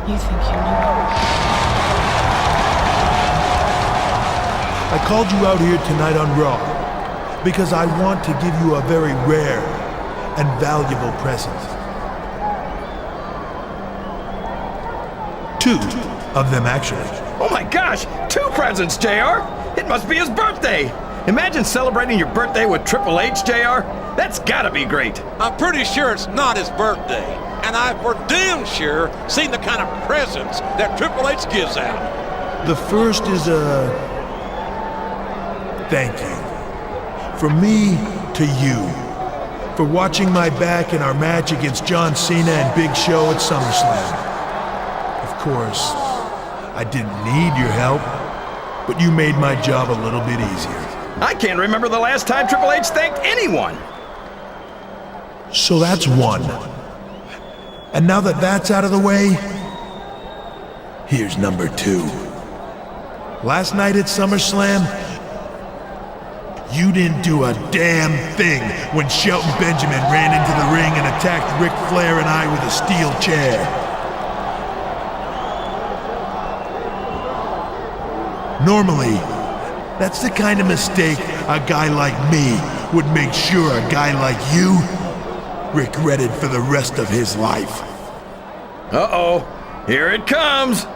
You think you know? I called you out here tonight on Raw because I want to give you a very rare and valuable present. 2 of them, actually. Oh my gosh, 2 presents, JR! It must be his birthday! Imagine celebrating your birthday with Triple H, JR. That's gotta be great. I'm pretty sure it's not his birthday. And I've for damn sure seen the kind of presents that Triple H gives out. The first is a thank you. From me to you. For watching my back in our match against John Cena and Big Show at SummerSlam. Of course, I didn't need your help, but you made my job a little bit easier. I can't remember the last time Triple H thanked anyone. So that's 1. And now that that's out of the way, here's number 2. Last night at SummerSlam, you didn't do a damn thing when Shelton Benjamin ran into the ring and attacked Ric Flair and I with a steel chair. Normally, that's the kind of mistake a guy like me would make sure a guy like you regretted for the rest of his life. Uh-oh, here it comes.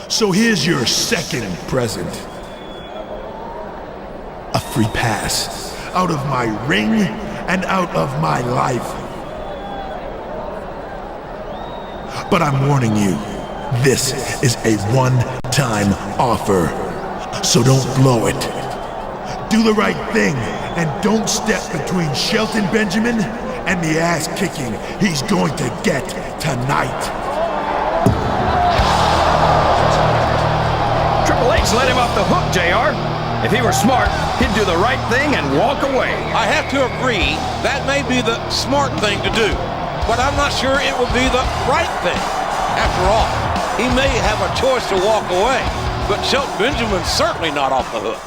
So here's your second present. A free pass out of my ring and out of my life. But I'm warning you, this is a one-time offer, so don't blow it. Do the right thing and don't step between Shelton Benjamin and the ass-kicking he's going to get tonight. Triple H let him off the hook, JR. If he were smart, he'd do the right thing and walk away. I have to agree, that may be the smart thing to do, but I'm not sure it would be the right thing. After all, he may have a choice to walk away, but Shelton Benjamin's certainly not off the hook.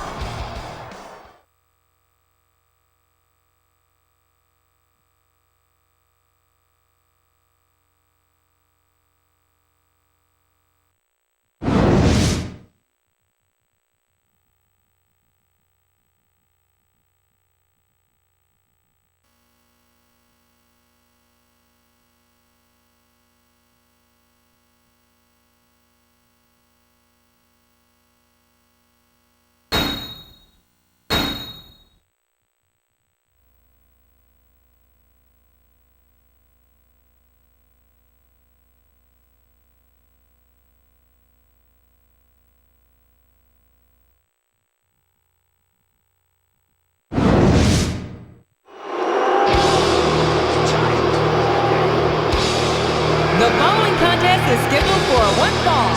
The following contest is scheduled for one fall.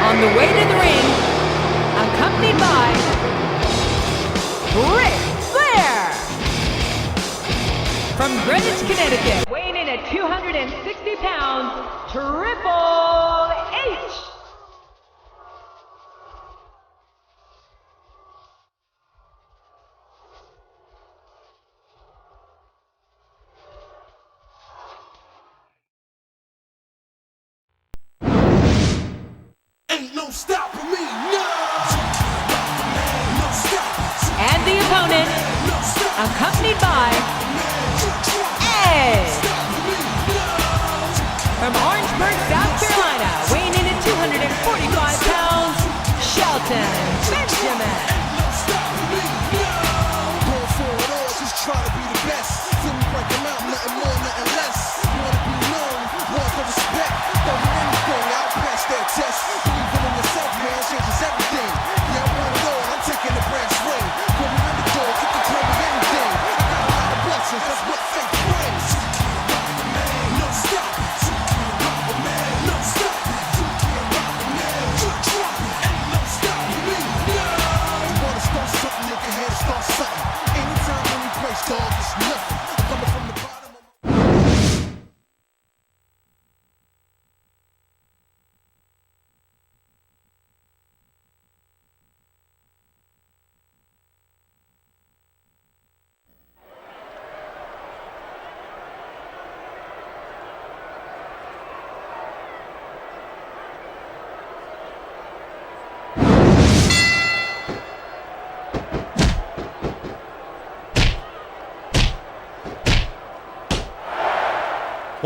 On the way to the ring, accompanied by Ric Flair. From Greenwich, Connecticut, weighing in at 260 pounds, Triple H. No stopping me, no. And the opponent, accompanied by Edge. From Orangeburg, South Carolina, weighing in at 245 pounds, Shelton Benjamin. Going for it all, just try to be the best. Till we break them out, nothing more, nothing less. Wanna be known, want the respect. Don't do anything, I'll pass that test. Believing in yourself, man, changes everything. Yeah, I want it all, I'm taking the brand swing. Call me underdog, you can call me anything. I got a lot of blessings, that's what faith brings. No stop. No stop. No stop.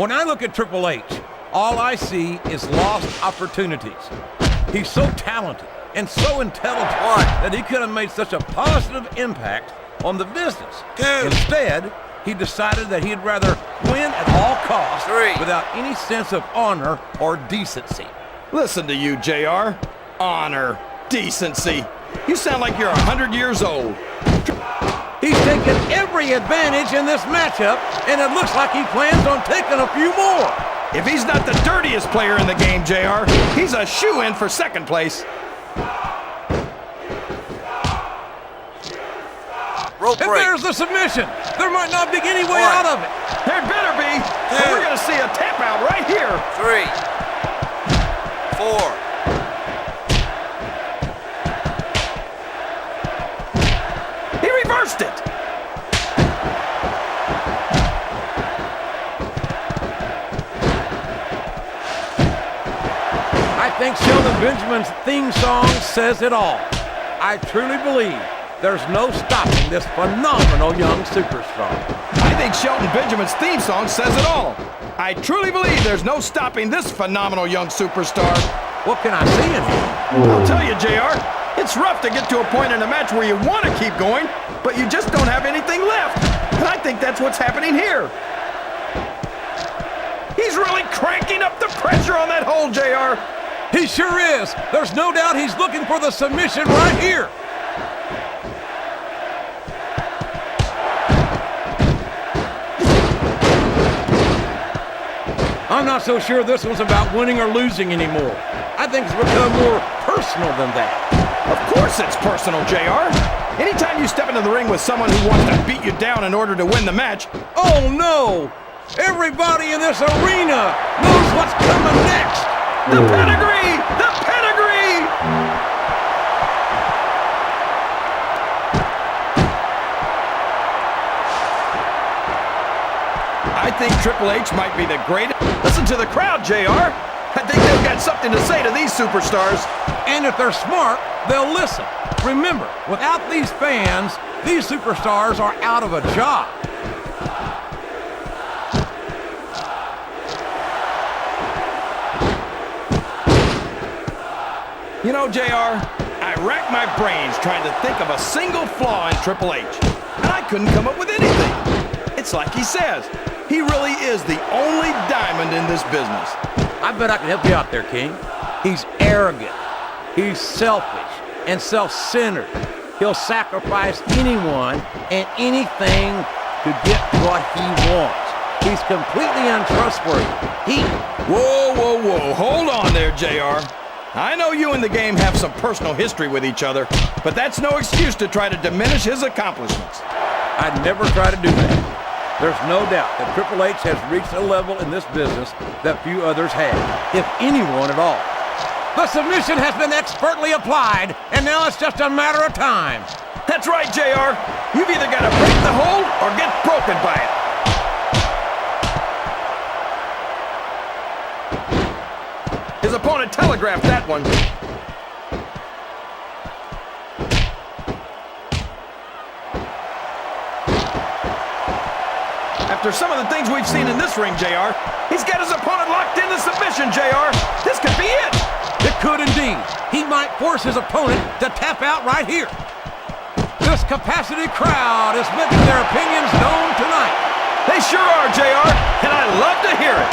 When I look at Triple H, all I see is lost opportunities. He's so talented and so intelligent that he could have made such a positive impact on the business. Instead, he decided that he'd rather win at all costs without any sense of honor or decency. Listen to you, JR. Honor, decency. You sound like you're 100 years old. He's taken every advantage in this matchup, and it looks like he plans on taking a few more. If he's not the dirtiest player in the game, JR, he's a shoo-in for second place. If there's the submission, there might not be any way out of it. There better be. But we're going to see a tap out right here. 3, 4. He reversed it. I think Shelton Benjamin's theme song says it all. I truly believe there's no stopping this phenomenal young superstar. I think Shelton Benjamin's theme song says it all. I truly believe there's no stopping this phenomenal young superstar. What can I see in him? I'll tell you, JR, it's rough to get to a point in a match where you want to keep going, but you just don't have anything left. And I think that's what's happening here. He's really cranking up the pressure on that hole, JR. He sure is. There's no doubt he's looking for the submission right here. I'm not so sure this one's about winning or losing anymore. I think it's become more personal than that. Of course it's personal, JR. Anytime you step into the ring with someone who wants to beat you down in order to win the match. Oh no! Everybody in this arena knows what's coming next! The pedigree! The pedigree! I think Triple H might be the greatest. Listen to the crowd, JR. I think they've got something to say to these superstars. And if they're smart, they'll listen. Remember, without these fans, these superstars are out of a job. You know, JR, I racked my brains trying to think of a single flaw in Triple H, and I couldn't come up with anything. It's like he says, he really is the only diamond in this business. I bet I can help you out there, King. He's arrogant, he's selfish, and self-centered. He'll sacrifice anyone and anything to get what he wants. He's completely untrustworthy. Whoa, whoa, whoa, hold on there, JR. I know you and the game have some personal history with each other, but that's no excuse to try to diminish his accomplishments. I'd never try to do that. There's no doubt that Triple H has reached a level in this business that few others have, if anyone at all. The submission has been expertly applied, and now it's just a matter of time. That's right, JR. You've either got to break the hold or get broken by it. His opponent telegraphed that one. After some of the things we've seen in this ring, JR, he's got his opponent locked in the submission, JR. This could be it. It could indeed. He might force his opponent to tap out right here. This capacity crowd is making their opinions known tonight. They sure are, JR, and I love to hear it.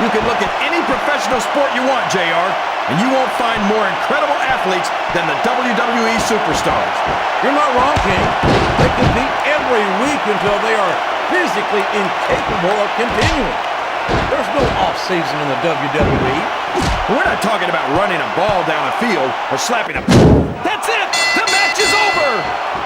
You can look at any professional sport you want, JR, and you won't find more incredible athletes than the WWE superstars. You're not wrong, King. They compete every week until they are physically incapable of continuing. There's no off-season in the WWE. We're not talking about running a ball down a field or slapping a... That's it! The match is over!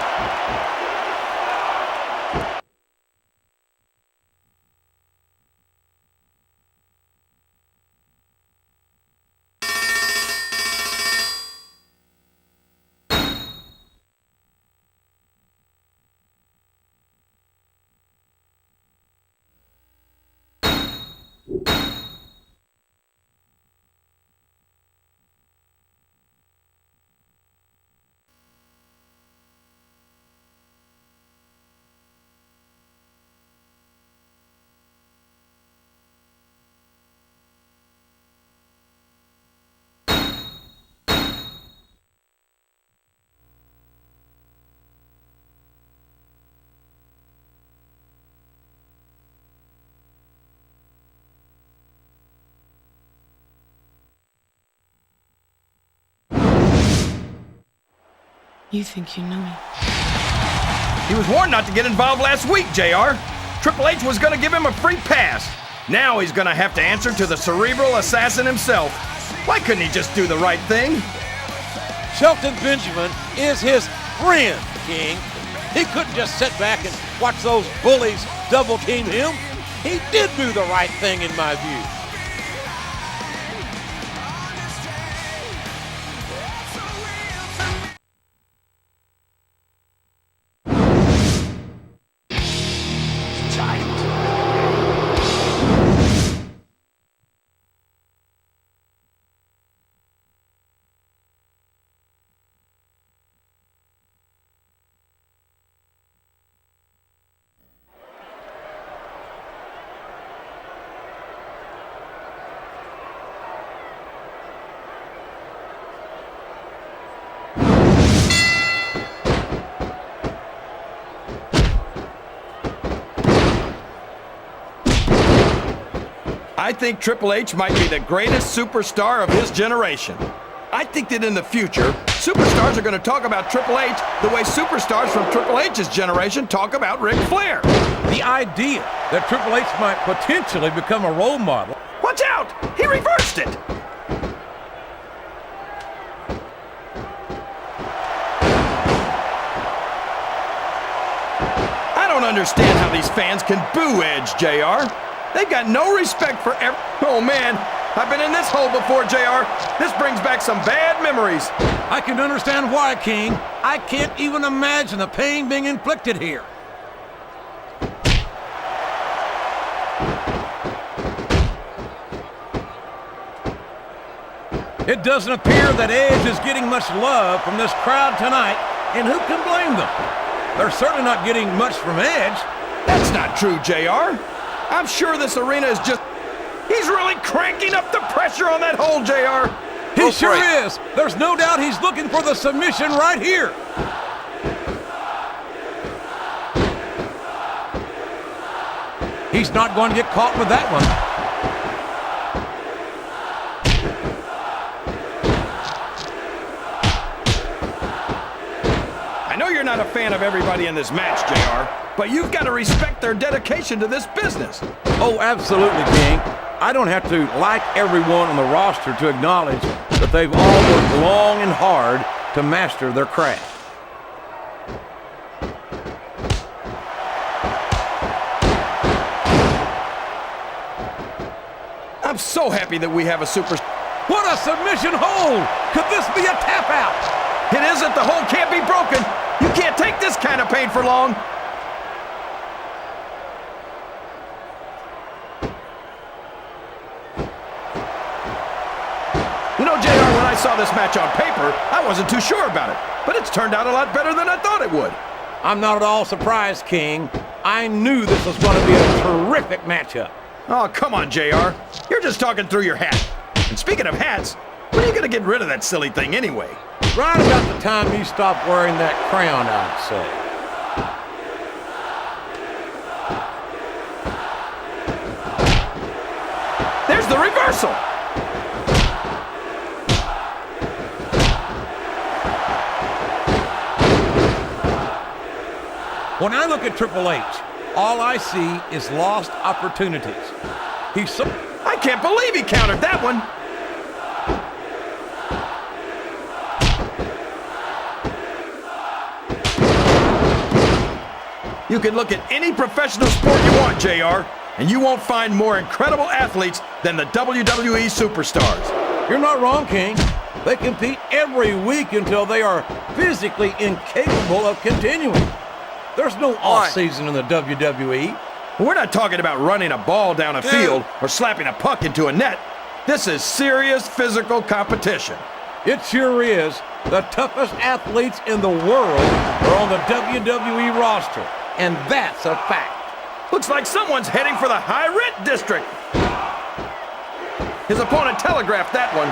You think you know me? He was warned not to get involved last week, JR. Triple H was going to give him a free pass. Now he's going to have to answer to the cerebral assassin himself. Why couldn't he just do the right thing? Shelton Benjamin is his friend, King. He couldn't just sit back and watch those bullies double team him. He did do the right thing in my view. I think Triple H might be the greatest superstar of his generation. I think that in the future, superstars are going to talk about Triple H the way superstars from Triple H's generation talk about Ric Flair. The idea that Triple H might potentially become a role model. Watch out! He reversed it! I don't understand how these fans can boo Edge, JR. They've got no respect for Oh man, I've been in this hole before, JR. This brings back some bad memories. I can understand why, King. I can't even imagine the pain being inflicted here. It doesn't appear that Edge is getting much love from this crowd tonight, and who can blame them? They're certainly not getting much from Edge. That's not true, JR. I'm sure this arena is just... He's really cranking up the pressure on that hole, JR. He sure is. There's no doubt he's looking for the submission right here. He's not going to get caught with that one. I know you're not a fan of everybody in this match, JR, but you've got to respect their dedication to this business. Oh, absolutely, King. I don't have to like everyone on the roster to acknowledge that they've all worked long and hard to master their craft. I'm so happy that we have a super... What a submission hold! Could this be a tap out? It isn't. The hole can't be broken. You can't take this kind of pain for long. You know, JR, when I saw this match on paper, I wasn't too sure about it. But it's turned out a lot better than I thought it would. I'm not at all surprised, King. I knew this was going to be a terrific matchup. Oh, come on, JR. You're just talking through your hat. And speaking of hats, when are you going to get rid of that silly thing anyway? Right about the time you stop wearing that crown, I'd say. There's the reversal. When I look at Triple H, all I see is lost opportunities. I can't believe he countered that one. You can look at any professional sport you want, JR, and you won't find more incredible athletes than the WWE superstars. You're not wrong, King. They compete every week until they are physically incapable of continuing. There's no off-season in the WWE. We're not talking about running a ball down a field or slapping a puck into a net. This is serious physical competition. It sure is. The toughest athletes in the world are on the WWE roster, and that's a fact. Looks like someone's heading for the high-rent district. His opponent telegraphed that one.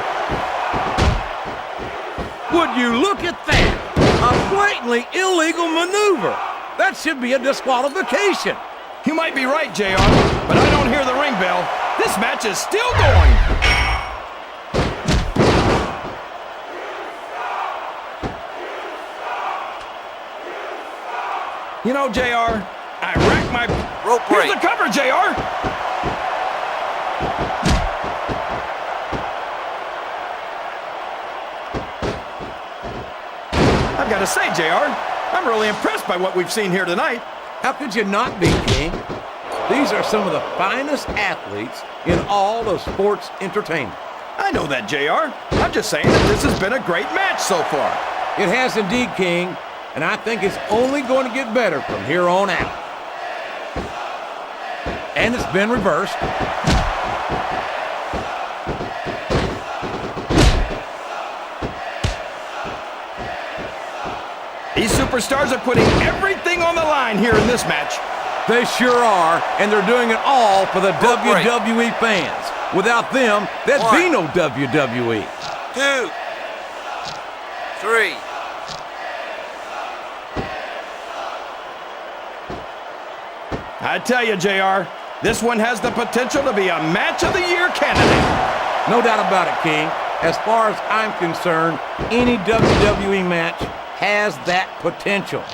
Would you look at that? A blatantly illegal maneuver. That should be a disqualification. You might be right, JR, but I don't hear the ring bell. This match is still going. You know, JR, I rack my... Rope Here's break. the cover, JR. I've got to say, JR, I'm really impressed by what we've seen here tonight. How could you not be, King? These are some of the finest athletes in all of sports entertainment. I know that, JR. I'm just saying that this has been a great match so far. It has indeed, King, and I think it's only going to get better from here on out. And it's been reversed. These superstars are putting everything on the line here in this match. They sure are, and they're doing it all for the Rope break. WWE fans. Without them, there'd be no WWE. 2, 3. I tell you, JR, this one has the potential to be a match of the year candidate. No doubt about it, King. As far as I'm concerned, any WWE match has that potential.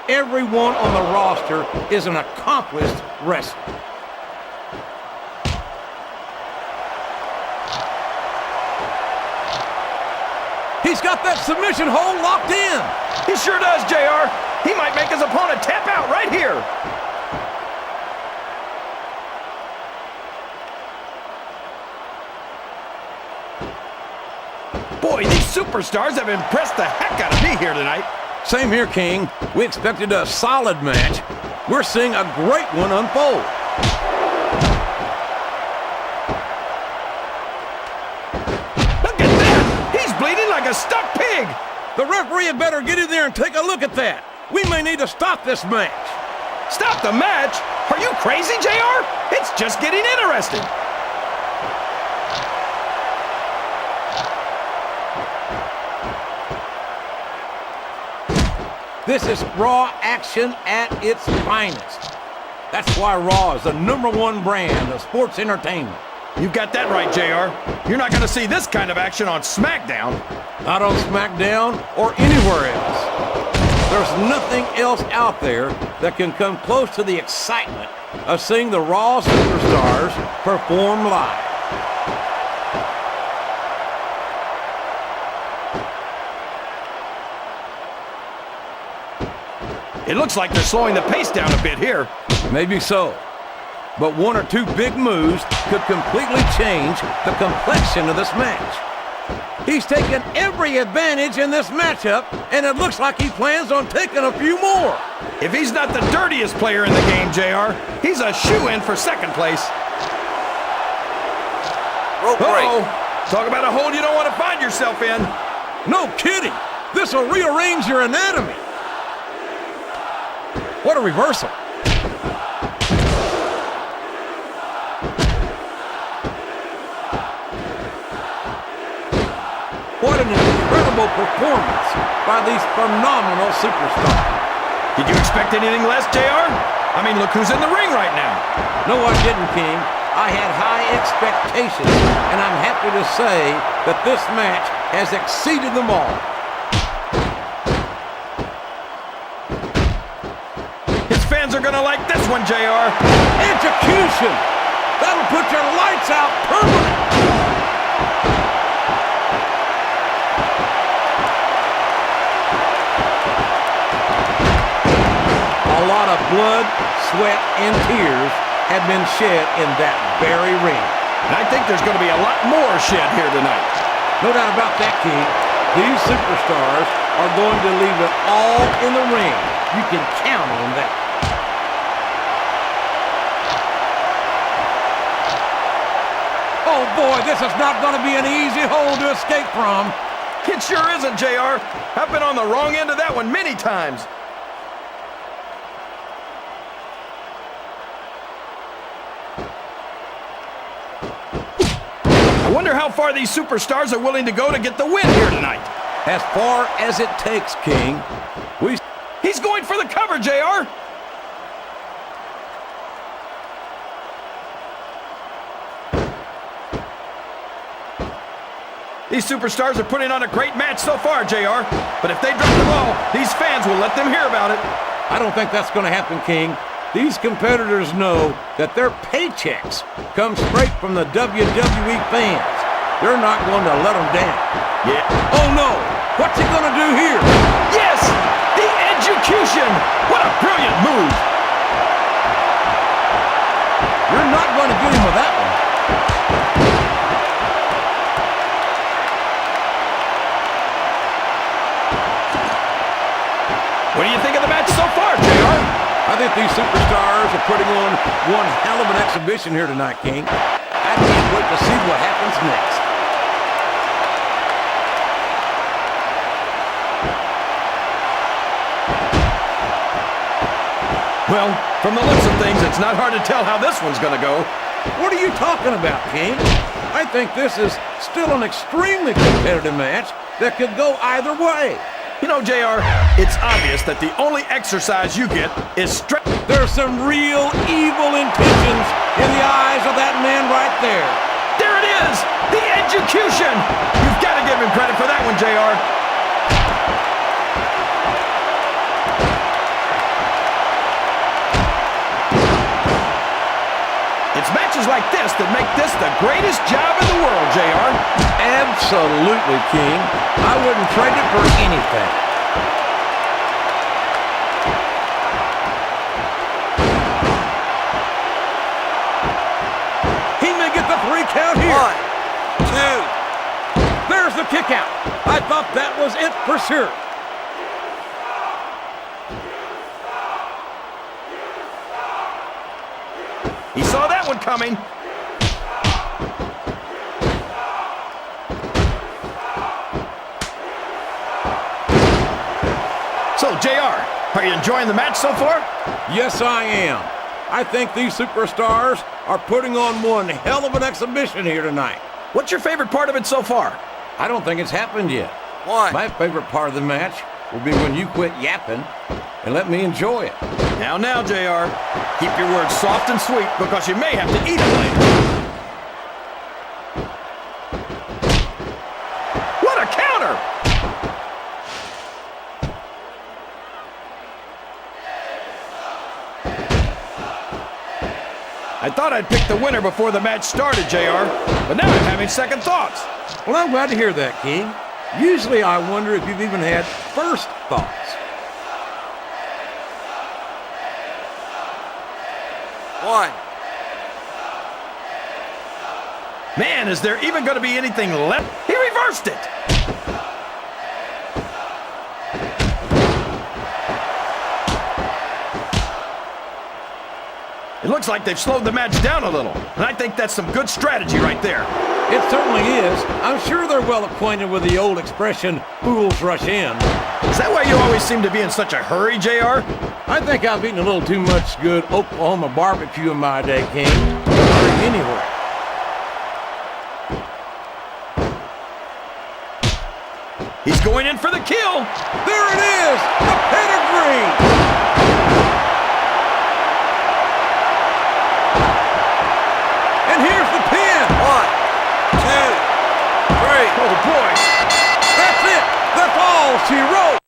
Everyone on the roster is an accomplished wrestler. He's got that submission hold locked in. He sure does, JR. He might make his opponent tap out right here. Boy, these superstars have impressed the heck out of me here tonight. Same here, King. We expected a solid match. We're seeing a great one unfold. Look at that! He's bleeding like a stuck pig! The referee had better get in there and take a look at that. We may need to stop this match. Stop the match? Are you crazy, JR? It's just getting interesting. This is Raw action at its finest. That's why Raw is the #1 brand of sports entertainment. You got that right, JR. You're not going to see this kind of action on SmackDown. Not on SmackDown or anywhere else. There's nothing else out there that can come close to the excitement of seeing the Raw superstars perform live. It looks like they're slowing the pace down a bit here. Maybe so. But one or two big moves could completely change the complexion of this match. He's taken every advantage in this matchup, and it looks like he plans on taking a few more. If he's not the dirtiest player in the game, JR, he's a shoo-in for second place. Rope break. Uh-oh. Talk about a hole you don't want to find yourself in. No kidding. This will rearrange your anatomy. What a reversal. What an incredible performance by these phenomenal superstars. Did you expect anything less, JR? I mean, look who's in the ring right now. No, I didn't, King. I had high expectations, and I'm happy to say that this match has exceeded them all. His fans are gonna like this one, JR. Execution! That'll put your lights out permanent! A lot of blood, sweat, and tears have been shed in that very ring. And I think there's gonna be a lot more shed here tonight. No doubt about that, King. These superstars are going to leave it all in the ring. You can count on that. Oh boy, this is not going to be an easy hole to escape from. It sure isn't, JR. I've been on the wrong end of that one many times. I wonder how far these superstars are willing to go to get the win here tonight. As far as it takes, King. He's going for the cover, JR. These superstars are putting on a great match so far, JR. But if they drop the ball, these fans will let them hear about it. I don't think that's going to happen, King. These competitors know that their paychecks come straight from the WWE fans. They're not going to let them down. Yeah. Oh, no. What's he going to do here? Yes! The execution! What a brilliant move! You're not going to get him with that one. What do you think of the match so far, JR? I think these superstars are putting on one hell of an exhibition here tonight, King. I can't wait to see what happens next. Well, from the looks of things, it's not hard to tell how this one's going to go. What are you talking about, King? I think this is still an extremely competitive match that could go either way. You know, JR, it's obvious that the only exercise you get is straight. There's some real evil intentions in the eyes of that man right there. There it is! The execution! You've got to give him credit for that one, JR. It's matches like this that make this the greatest job in the world, JR. Absolutely, King. I wouldn't trade it for anything. He may get the 3 count here. 1, 2. There's the kick out. I thought that was it for sure. He saw that one coming. So, JR, are you enjoying the match so far? Yes, I am. I think these superstars are putting on one hell of an exhibition here tonight. What's your favorite part of it so far? I don't think it's happened yet. 1. My favorite part of the match will be when you quit yapping and let me enjoy it. Now, JR, keep your words soft and sweet because you may have to eat them later. What a counter! I thought I'd pick the winner before the match started, JR, but now I'm having second thoughts. Well, I'm glad to hear that, King. Usually I wonder if you've even had first thoughts. One. Man, is there even going to be anything left? He reversed it! It looks like they've slowed the match down a little, and I think that's some good strategy right there. It certainly is. I'm sure they're well acquainted with the old expression, fools rush in. Is that why you always seem to be in such a hurry, JR? I think I've eaten a little too much good Oklahoma barbecue in my day, King. Hurry anywhere. He's going in for the kill. There it is! The pedigree! And here's the pin! 1, 2, 3. Oh, boy. That's it! That's all she wrote!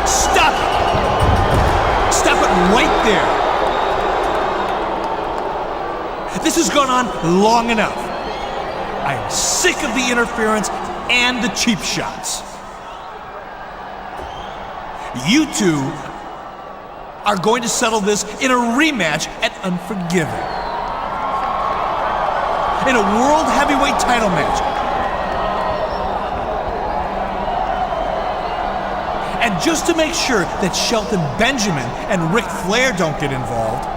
Stop it! Stop it right there! This has gone on long enough. I am sick of the interference and the cheap shots. You two are going to settle this in a rematch at Unforgiven. In a World Heavyweight title match. And just to make sure that Shelton Benjamin and Ric Flair don't get involved,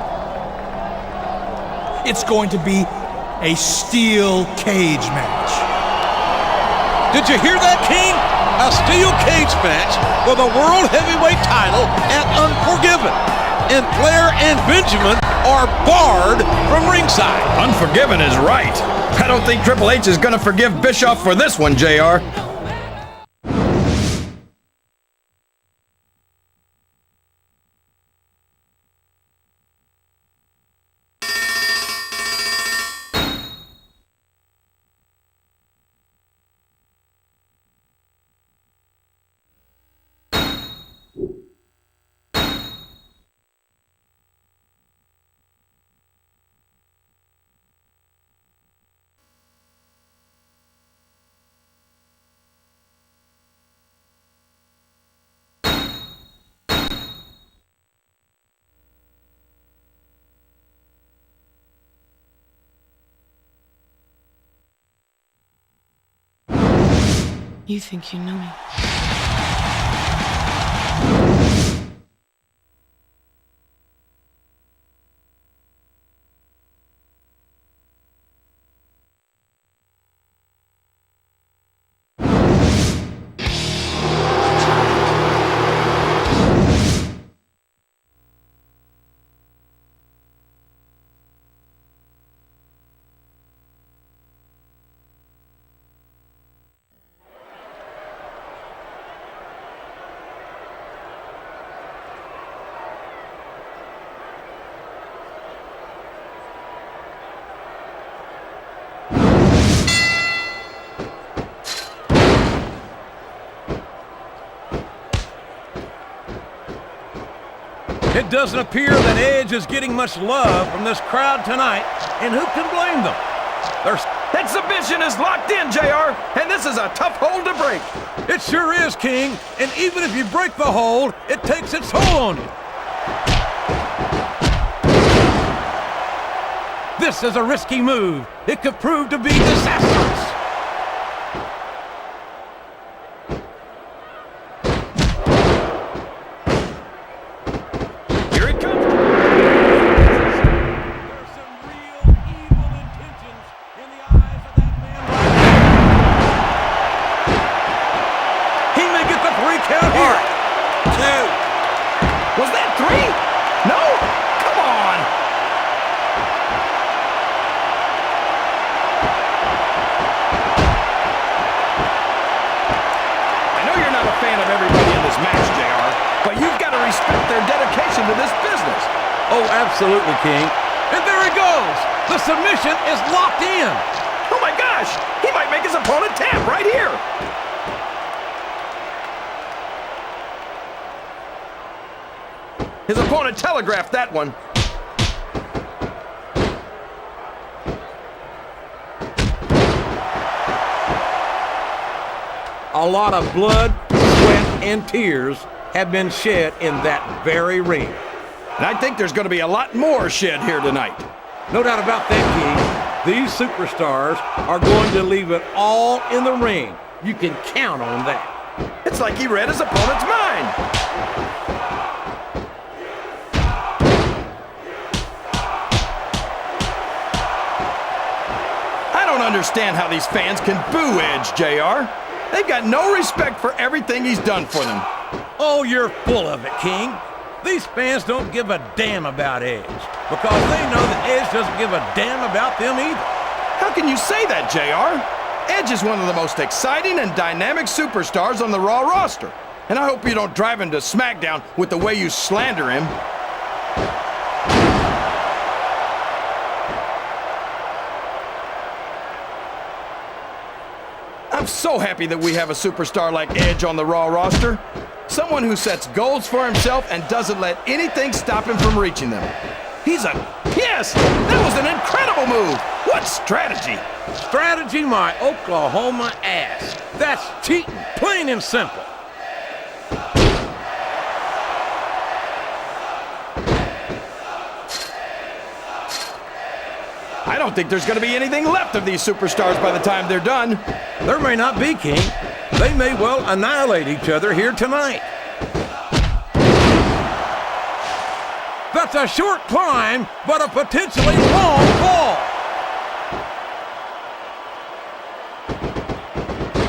it's going to be a steel cage match. Did you hear that, King? A steel cage match for the World Heavyweight title at Unforgiven. And Flair and Benjamin are barred from ringside. Unforgiven is right. I don't think Triple H is going to forgive Bischoff for this one, JR. You think you know me? It doesn't appear that Edge is getting much love from this crowd tonight, and who can blame them? That submission is locked in, JR, and this is a tough hold to break. It sure is, King, and even if you break the hold, it takes its toll on you. This is a risky move. It could prove to be disastrous. Was that 3? No? Come on! I know you're not a fan of everybody in this match, JR, but you've got to respect their dedication to this business. Oh, absolutely, King. And there he goes! The submission is locked in! Oh my gosh! He might make his opponent tap right here! His opponent telegraphed that one. A lot of blood, sweat, and tears have been shed in that very ring. And I think there's going to be a lot more shed here tonight. No doubt about that, King. These superstars are going to leave it all in the ring. You can count on that. It's like he read his opponent's mind. I don't understand how these fans can boo Edge, JR. They've got no respect for everything he's done for them. Oh, you're full of it, King. These fans don't give a damn about Edge because they know that Edge doesn't give a damn about them either. How can you say that, JR? Edge is one of the most exciting and dynamic superstars on the Raw roster. And I hope you don't drive him to SmackDown with the way you slander him. I'm so happy that we have a superstar like Edge on the Raw roster. Someone who sets goals for himself and doesn't let anything stop him from reaching them. Yes, that was an incredible move. What strategy? Strategy my Oklahoma ass. That's cheating, plain and simple. I don't think there's going to be anything left of these superstars by the time they're done. There may not be, King. They may well annihilate each other here tonight. That's a short climb, but a potentially long fall.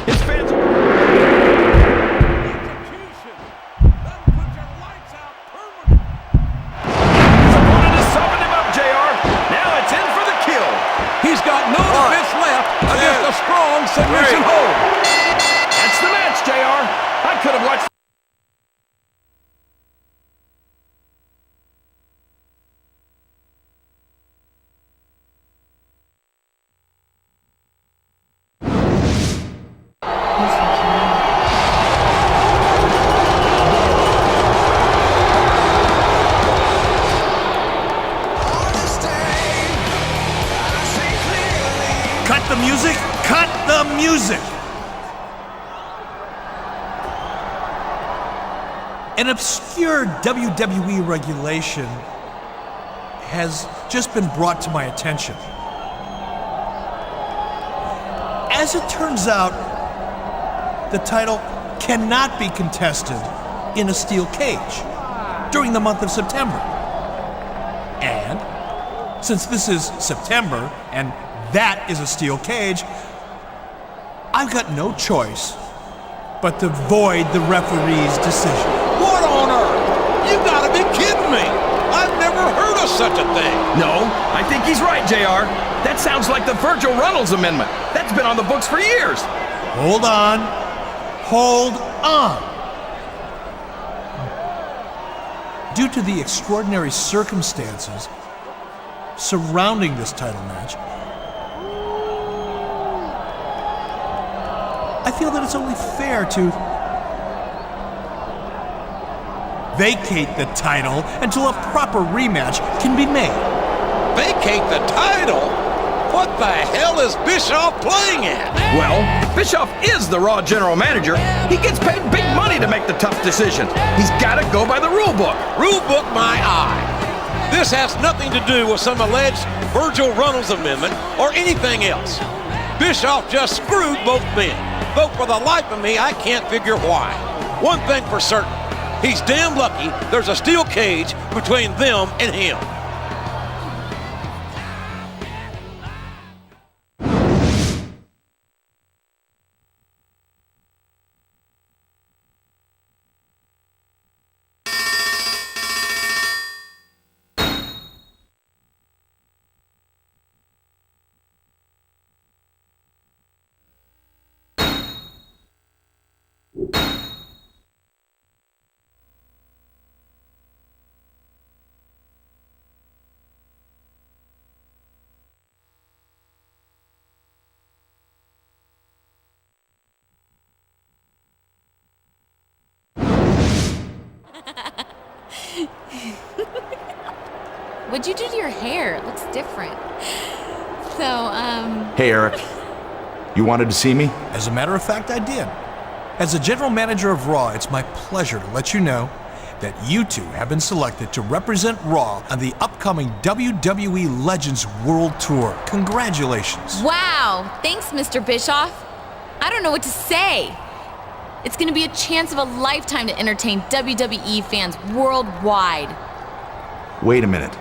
His fans... Execution. That puts your lights out permanently. His opponent has softened him up, JR. Now it's in for the kill. He's got no defense left against a strong submission hold. That's the match, JR. I could have watched... Cut the music! Cut the music! An obscure WWE regulation has just been brought to my attention. As it turns out, the title cannot be contested in a steel cage during the month of September. And since this is September and that is a steel cage, I've got no choice but to void the referee's decision. What on earth? You gotta be kidding me! I've never heard of such a thing! No, I think he's right, JR. That sounds like the Virgil Runnels Amendment. That's been on the books for years. Hold on. Hold on. Due to the extraordinary circumstances surrounding this title match, I feel that it's only fair to vacate the title until a proper rematch can be made. Vacate the title? What the hell is Bischoff playing at? Well, Bischoff is the Raw general manager. He gets paid big money to make the tough decisions. He's got to go by the rule book. Rule book my eye. This has nothing to do with some alleged Virgil Runnels Amendment or anything else. Bischoff just screwed both men. Though for the life of me, I can't figure why. One thing for certain, he's damn lucky there's a steel cage between them and him. What'd you do to your hair? It looks different. Hey, Eric. You wanted to see me? As a matter of fact, I did. As the general manager of Raw, it's my pleasure to let you know that you two have been selected to represent Raw on the upcoming WWE Legends World Tour. Congratulations. Wow, thanks, Mr. Bischoff. I don't know what to say. It's gonna be a chance of a lifetime to entertain WWE fans worldwide. Wait a minute.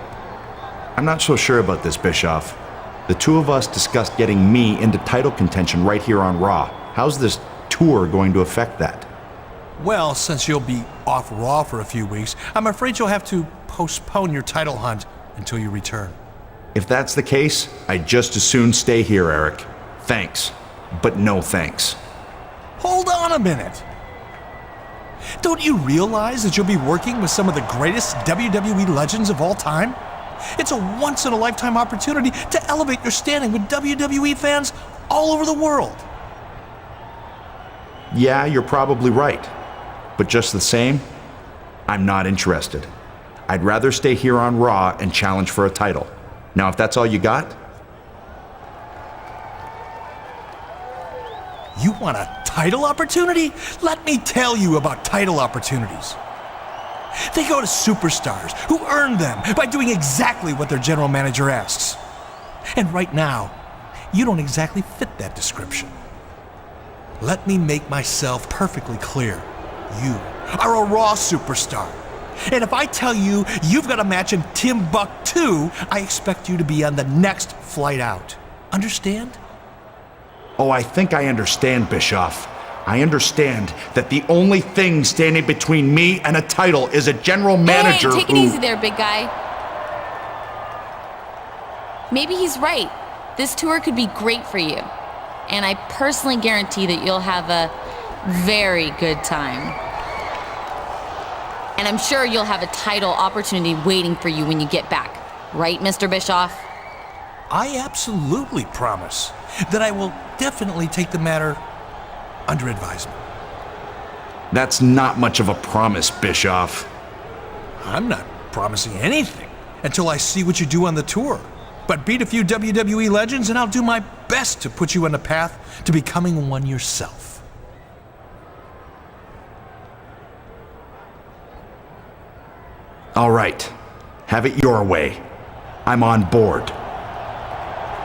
I'm not so sure about this, Bischoff. The two of us discussed getting me into title contention right here on Raw. How's this tour going to affect that? Well, since you'll be off Raw for a few weeks, I'm afraid you'll have to postpone your title hunt until you return. If that's the case, I'd just as soon stay here, Eric. Thanks, but no thanks. Hold on a minute. Don't you realize that you'll be working with some of the greatest WWE legends of all time? It's a once-in-a-lifetime opportunity to elevate your standing with WWE fans all over the world. Yeah, you're probably right. But just the same, I'm not interested. I'd rather stay here on Raw and challenge for a title. Now, if that's all you got? You want a title opportunity? Let me tell you about title opportunities. They go to superstars who earn them by doing exactly what their general manager asks. And right now, you don't exactly fit that description. Let me make myself perfectly clear. You are a Raw superstar. And if I tell you you've got a match in Timbuktu, I expect you to be on the next flight out. Understand? Oh, I think I understand, Bischoff. I understand that the only thing standing between me and a title is a general manager Hey, take it easy there, big guy. Maybe he's right. This tour could be great for you. And I personally guarantee that you'll have a very good time. And I'm sure you'll have a title opportunity waiting for you when you get back. Right, Mr. Bischoff? I absolutely promise that I will definitely take the matter under advisement. That's not much of a promise, Bischoff. I'm not promising anything until I see what you do on the tour. But beat a few WWE legends and I'll do my best to put you on the path to becoming one yourself. All right, have it your way. I'm on board.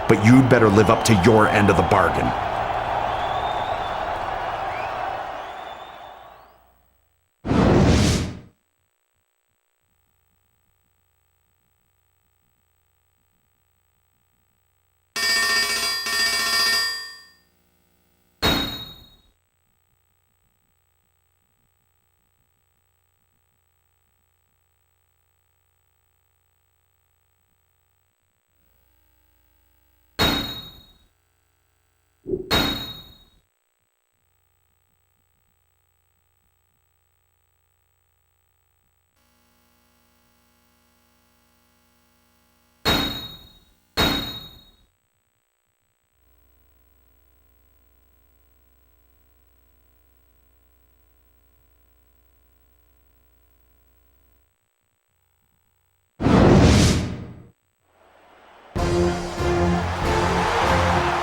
But you'd better live up to your end of the bargain.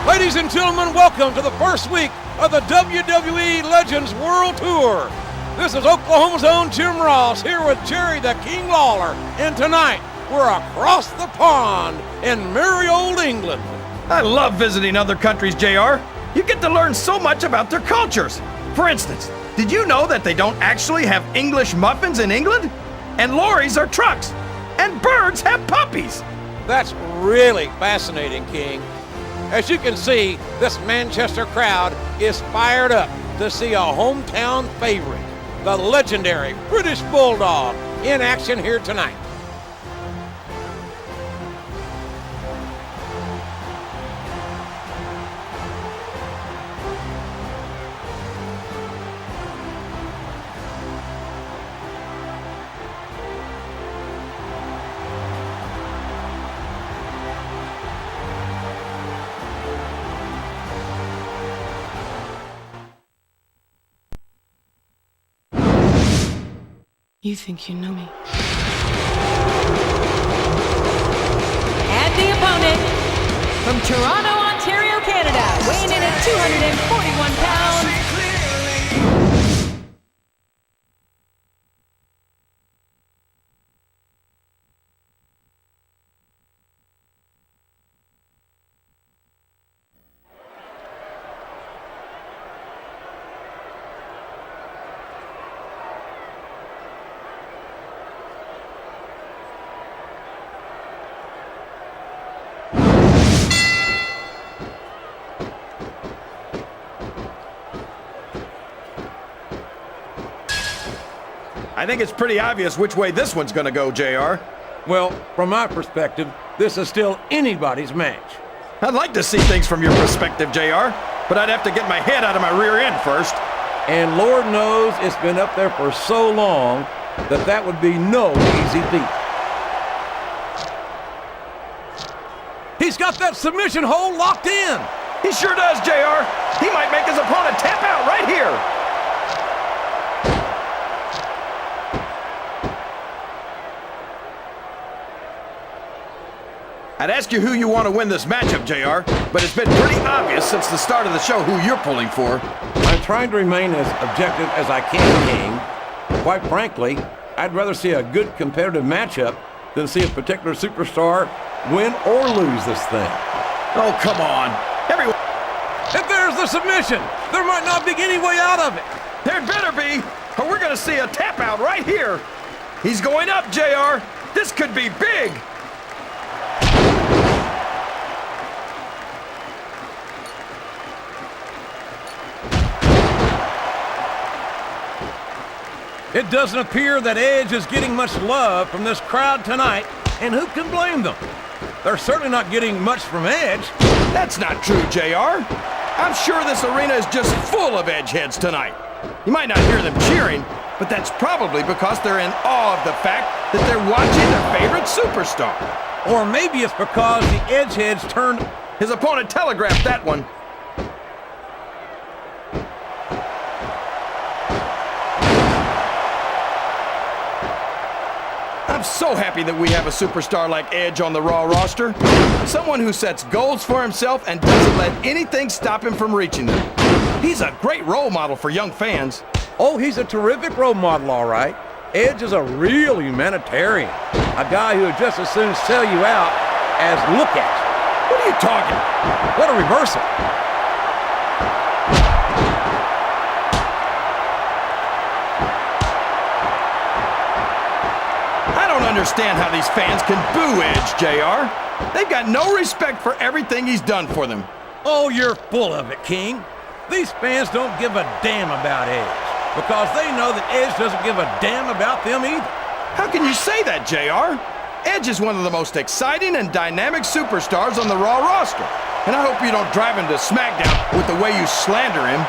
Ladies and gentlemen, welcome to the first week of the WWE Legends World Tour. This is Oklahoma's own Jim Ross here with Jerry the King Lawler. And tonight, we're across the pond in merry old England. I love visiting other countries, JR. You get to learn so much about their cultures. For instance, did you know that they don't actually have English muffins in England? And lorries are trucks. And birds have puppies. That's really fascinating, King. As you can see, this Manchester crowd is fired up to see a hometown favorite, the legendary British Bulldog, in action here tonight. You think you know me? And the opponent, from Toronto, Ontario, Canada, weighing in at 241 pounds, I think it's pretty obvious which way this one's gonna go, JR. Well, from my perspective, this is still anybody's match. I'd like to see things from your perspective, JR, but I'd have to get my head out of my rear end first. And Lord knows it's been up there for so long that that would be no easy feat. He's got that submission hold locked in. He sure does, JR. He might make his opponent tap out right here. I'd ask you who you want to win this matchup, JR, but it's been pretty obvious since the start of the show who you're pulling for. I'm trying to remain as objective as I can, King. Quite frankly, I'd rather see a good competitive matchup than see a particular superstar win or lose this thing. Oh, come on. Everyone... If there's the submission, there might not be any way out of it. There better be, or we're going to see a tap out right here. He's going up, JR. This could be big. It doesn't appear that Edge is getting much love from this crowd tonight, and who can blame them? They're certainly not getting much from Edge. That's not true, JR. I'm sure this arena is just full of Edge heads tonight. You might not hear them cheering, but that's probably because they're in awe of the fact that they're watching their favorite superstar. Or maybe it's because the Edge heads turned... His opponent telegraphed that one. I'm so happy that we have a superstar like Edge on the Raw roster. Someone who sets goals for himself and doesn't let anything stop him from reaching them. He's a great role model for young fans. Oh, he's a terrific role model, all right. Edge is a real humanitarian. A guy who would just as soon sell you out as look at you. What are you talking? What a reversal. I don't understand how these fans can boo Edge, JR. They've got no respect for everything he's done for them. Oh, you're full of it, King. These fans don't give a damn about Edge because they know that Edge doesn't give a damn about them either. How can you say that, JR? Edge is one of the most exciting and dynamic superstars on the Raw roster. And I hope you don't drive him to SmackDown with the way you slander him.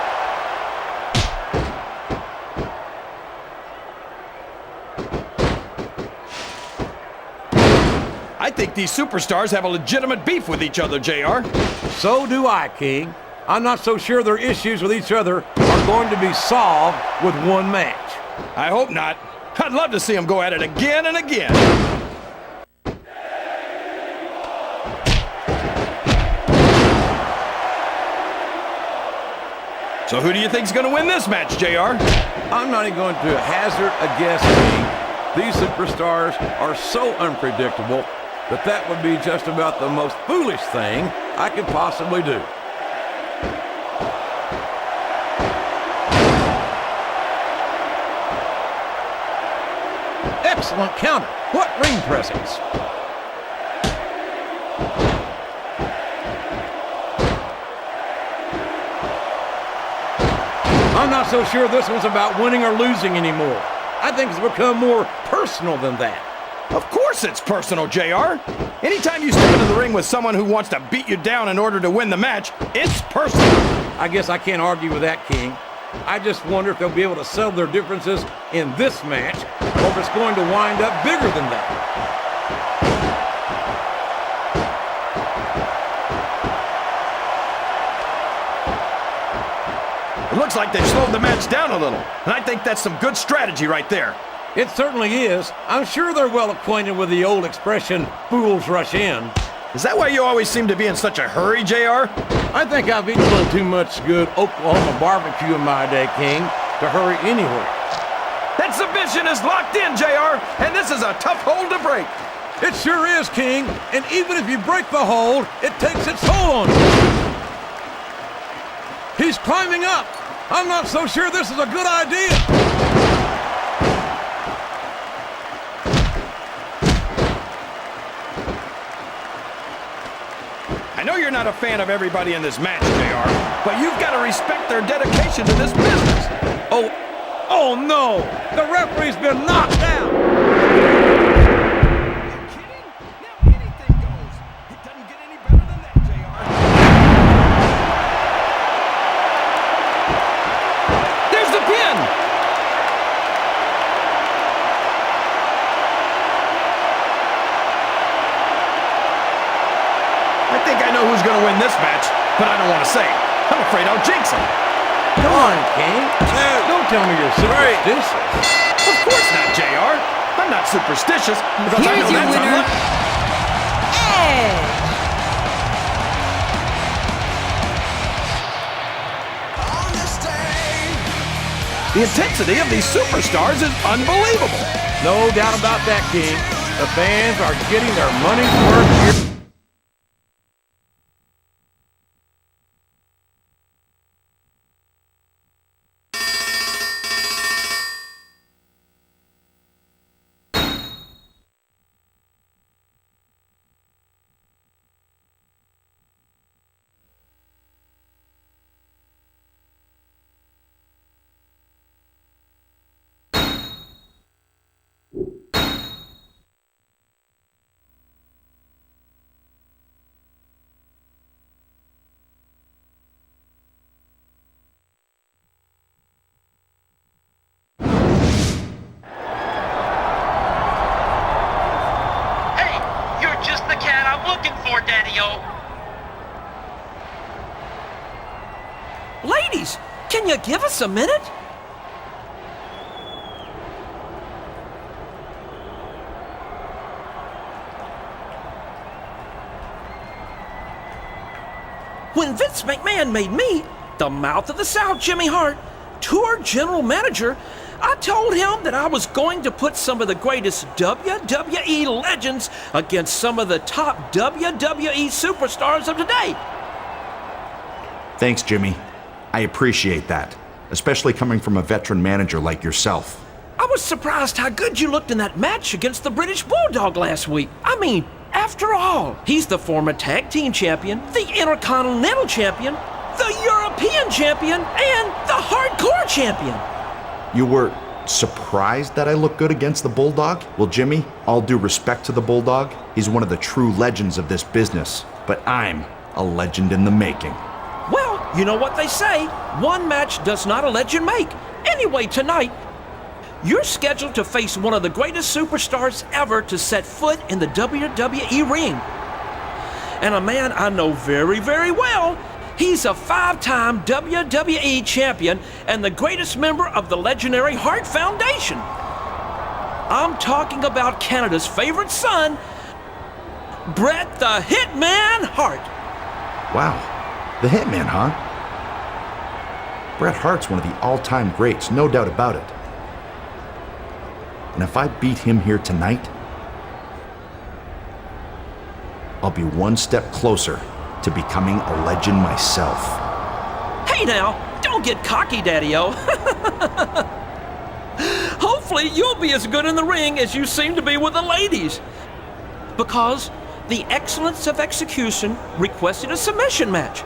I think these superstars have a legitimate beef with each other, JR. So do I, King. I'm not so sure their issues with each other are going to be solved with one match. I hope not. I'd love to see them go at it again and again. So who do you think's going to win this match, JR? I'm not even going to hazard a guess, King. These superstars are so unpredictable that would be just about the most foolish thing I could possibly do. Excellent counter. What ring presence. I'm not so sure this one's about winning or losing anymore. I think it's become more personal than that. Of course it's personal, JR. Anytime you step into the ring with someone who wants to beat you down in order to win the match, it's personal. I guess I can't argue with that, King. I just wonder if they'll be able to settle their differences in this match, or if it's going to wind up bigger than that. It looks like they've slowed the match down a little, and I think that's some good strategy right there. It certainly is. I'm sure they're well acquainted with the old expression, fools rush in. Is that why you always seem to be in such a hurry, JR? I think I've eaten a little too much good Oklahoma barbecue in my day, King, to hurry anywhere. That submission is locked in, JR, and this is a tough hold to break. It sure is, King, and even if you break the hold, it takes its toll on you. He's climbing up. I'm not so sure this is a good idea. I know you're not a fan of everybody in this match, JR, but you've got to respect their dedication to this business. Oh no! The referee's been knocked out! Are you kidding? Now anything goes. It doesn't get any better than that, JR. There's the pin! I think I know who's going to win this match, but I don't want to say. I'm afraid I'll jinx him. Come on, King. Don't tell me you're superstitious. Of course not, JR. I'm not superstitious because I Here's know your that's winner, Edge. The intensity of these superstars is unbelievable. No doubt about that, King. The fans are getting their money's worth here. Ladies, can you give us a minute? When Vince McMahon made me the Mouth of the South Jimmy Hart tour general manager, I told him that I was going to put some of the greatest WWE legends against some of the top WWE superstars of today. Thanks, Jimmy. I appreciate that, especially coming from a veteran manager like yourself. I was surprised how good you looked in that match against the British Bulldog last week. I mean, after all, he's the former tag team champion, the Intercontinental champion, the European champion, and the Hardcore champion. You were surprised that I looked good against the Bulldog? Well, Jimmy, all due respect to the Bulldog, he's one of the true legends of this business. But I'm a legend in the making. Well, you know what they say, one match does not a legend make. Anyway, tonight, you're scheduled to face one of the greatest superstars ever to set foot in the WWE ring. And a man I know very, very well. He's a 5-time WWE champion and the greatest member of the legendary Hart Foundation. I'm talking about Canada's favorite son, Bret the Hitman Hart. Wow, the Hitman, huh? Bret Hart's one of the all-time greats, no doubt about it. And if I beat him here tonight, I'll be one step closer to becoming a legend myself. Hey now, don't get cocky, Daddy-O. Hopefully you'll be as good in the ring as you seem to be with the ladies. Because the excellence of execution requested a submission match.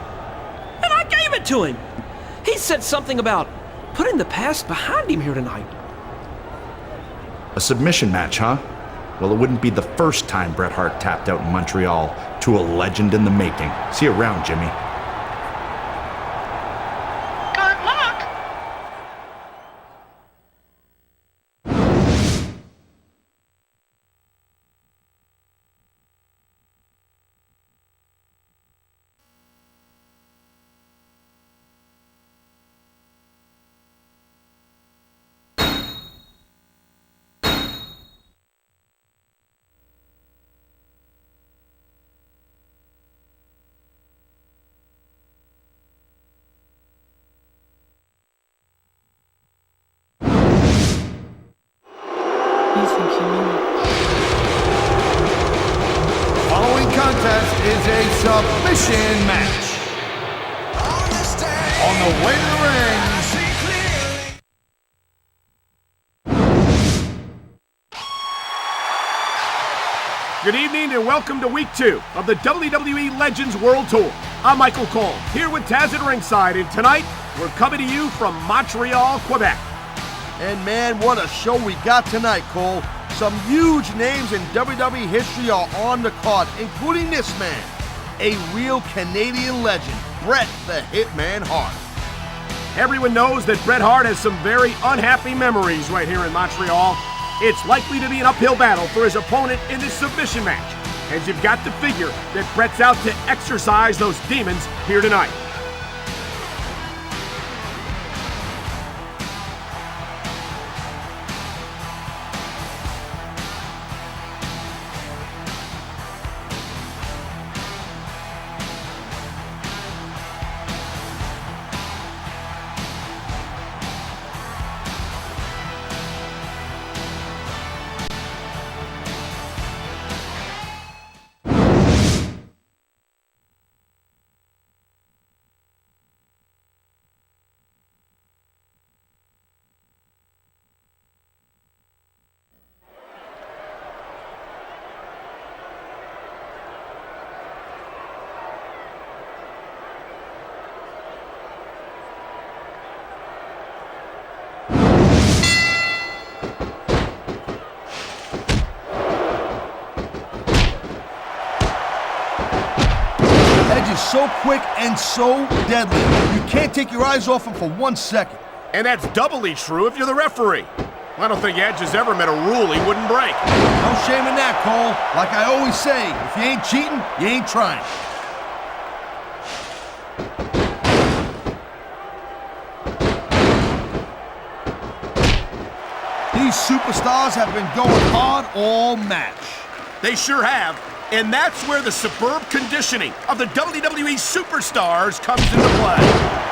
And I gave it to him. He said something about putting the past behind him here tonight. A submission match, huh? Well, it wouldn't be the first time Bret Hart tapped out in Montreal to a legend in the making. See you around, Jimmy. Good luck! Following contest is a submission match. On the way to the ring, good evening and welcome to week 2 of the WWE Legends World Tour. I'm Michael Cole, here with Taz at ringside, and tonight we're coming to you from Montreal, Quebec. and man, what a show we got tonight, Cole. Some huge names in WWE history are on the card, including this man, a real Canadian legend, Bret the Hitman Hart. Everyone knows that Bret Hart has some very unhappy memories right here in Montreal. It's likely to be an uphill battle for his opponent in this submission match, as you've got to figure that Bret's out to exorcise those demons here tonight. Edge is so quick and so deadly. You can't take your eyes off him for 1 second. And that's doubly true if you're the referee. I don't think Edge has ever met a rule he wouldn't break. No shame in that, Cole. Like I always say, if you ain't cheating, you ain't trying. These superstars have been going hard all match. They sure have. And that's where the superb conditioning of the WWE superstars comes into play.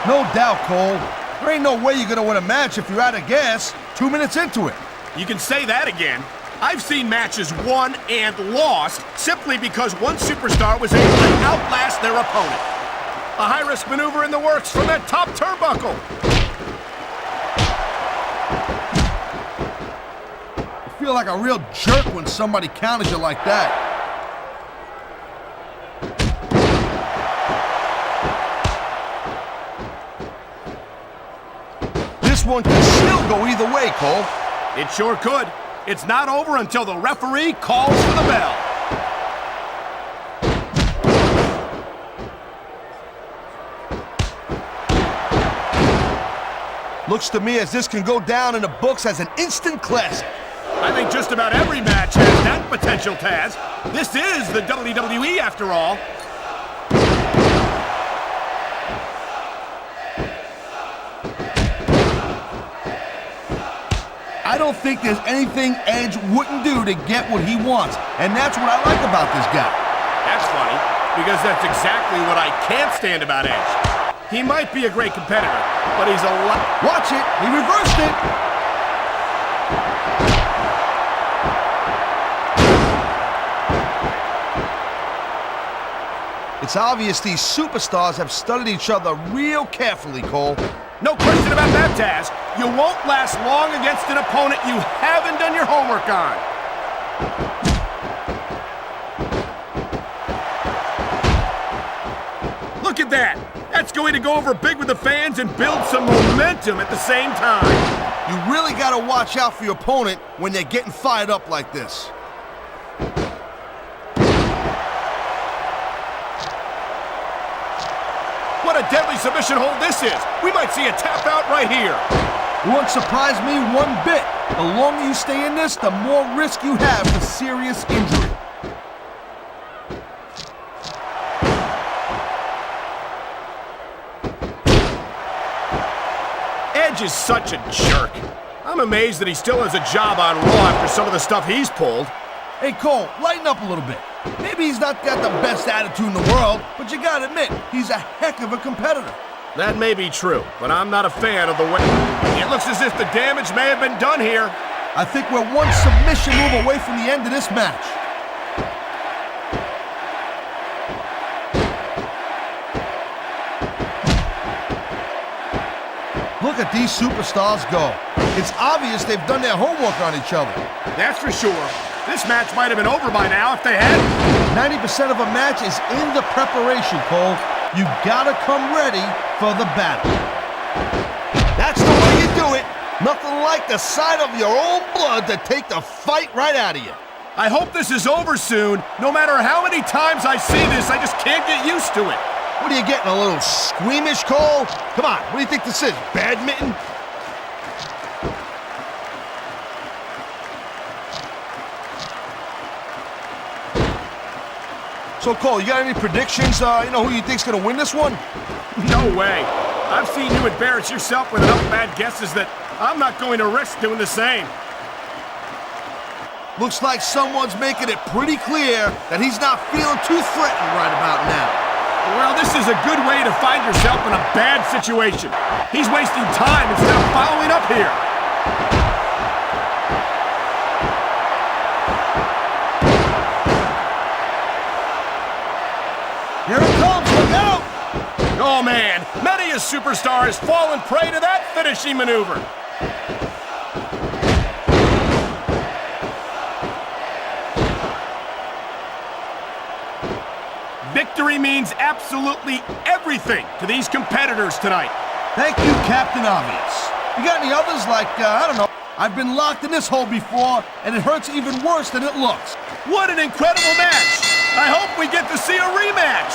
No doubt, Cole. There ain't no way you're gonna win a match if you're out of gas 2 minutes into it. You can say that again. I've seen matches won and lost simply because one superstar was able to outlast their opponent. A high-risk maneuver in the works from that top turnbuckle. You feel like a real jerk when somebody counters you like that. This one can still go either way, Cole. It sure could. It's not over until the referee calls for the bell. Looks to me as this can go down in the books as an instant classic. I think just about every match has that potential, Taz. This is the WWE after all. I don't think there's anything Edge wouldn't do to get what he wants, and that's what I like about this guy. That's funny, because that's exactly what I can't stand about Edge. He might be a great competitor, but he's a lot. Watch it. He reversed it. It's obvious these superstars have studied each other real carefully, Cole. No question about that, Taz. You won't last long against an opponent you haven't done your homework on. Look at that. That's going to go over big with the fans and build some momentum at the same time. You really got to watch out for your opponent when they're getting fired up like this. What a deadly submission hold this is. We might see a tap out right here. It won't surprise me one bit. The longer you stay in this, the more risk you have for serious injury. Edge is such a jerk. I'm amazed that he still has a job on Raw after some of the stuff he's pulled. Hey, Cole, lighten up a little bit. Maybe he's not got the best attitude in the world, but you gotta admit, he's a heck of a competitor. That may be true, but I'm not a fan of the way... It looks as if the damage may have been done here. I think we're one submission move away from the end of this match. Look at these superstars go. It's obvious they've done their homework on each other. That's for sure. This match might have been over by now if they had. 90% of a match is in the preparation, Cole. You gotta come ready for the battle. That's the way you do it. Nothing like the sight of your own blood to take the fight right out of you. I hope this is over soon. No matter how many times I see this, I just can't get used to it. What are you getting, a little squeamish, Cole? Come on, what do you think this is, badminton? So, Cole, you got any predictions? You know who you think's gonna win this one? No way. I've seen you embarrass yourself with enough bad guesses that I'm not going to risk doing the same. Looks like someone's making it pretty clear that he's not feeling too threatened right about now. Well, this is a good way to find yourself in a bad situation. He's wasting time instead of following up here. Here it comes, look out! Oh man, many a superstar has fallen prey to that finishing maneuver. Victory means absolutely everything to these competitors tonight. Thank you, Captain Obvious. You got any others like, I don't know, I've been locked in this hole before, and it hurts even worse than it looks. What an incredible match! I hope we get to see a rematch!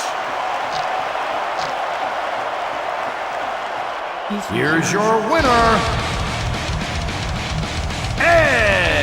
Here's your winner, Edge!